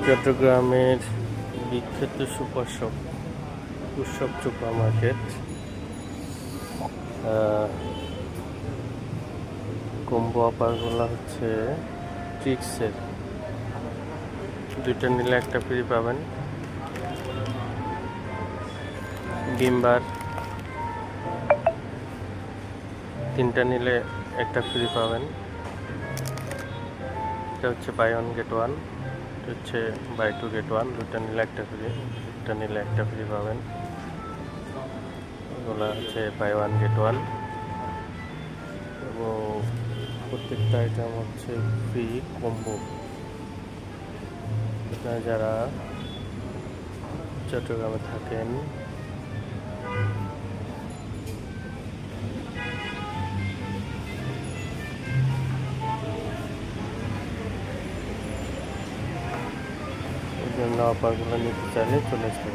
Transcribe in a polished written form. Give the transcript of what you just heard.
চট্টগ্রামের বিখ্যাত উৎসব সুপার মার্কেট কম্বো অফারগুলো হচ্ছে ট্রিক্সের। 2টা নিলে একটা ফ্রি পাবেন। ডিম্বার 3টা নিলে একটা ফ্রি পাবেন। এটা হচ্ছে বাই ওয়ান গেট ওয়ান। এটা হচ্ছে বাই টু গেট ওয়ান। 2টা নিলে একটা ফ্রি, 1টা নিলে একটা ফ্রি পাবেন। এগুলো হচ্ছে বাই ওয়ান গেট ওয়ান এবং প্রত্যেকটা আইটেম হচ্ছে ফ্রি কম্বো। আপনারা যারা চট্টগ্রামে থাকেন এই জন্য অফারগুলো নিতে চাইলে চলে আসতে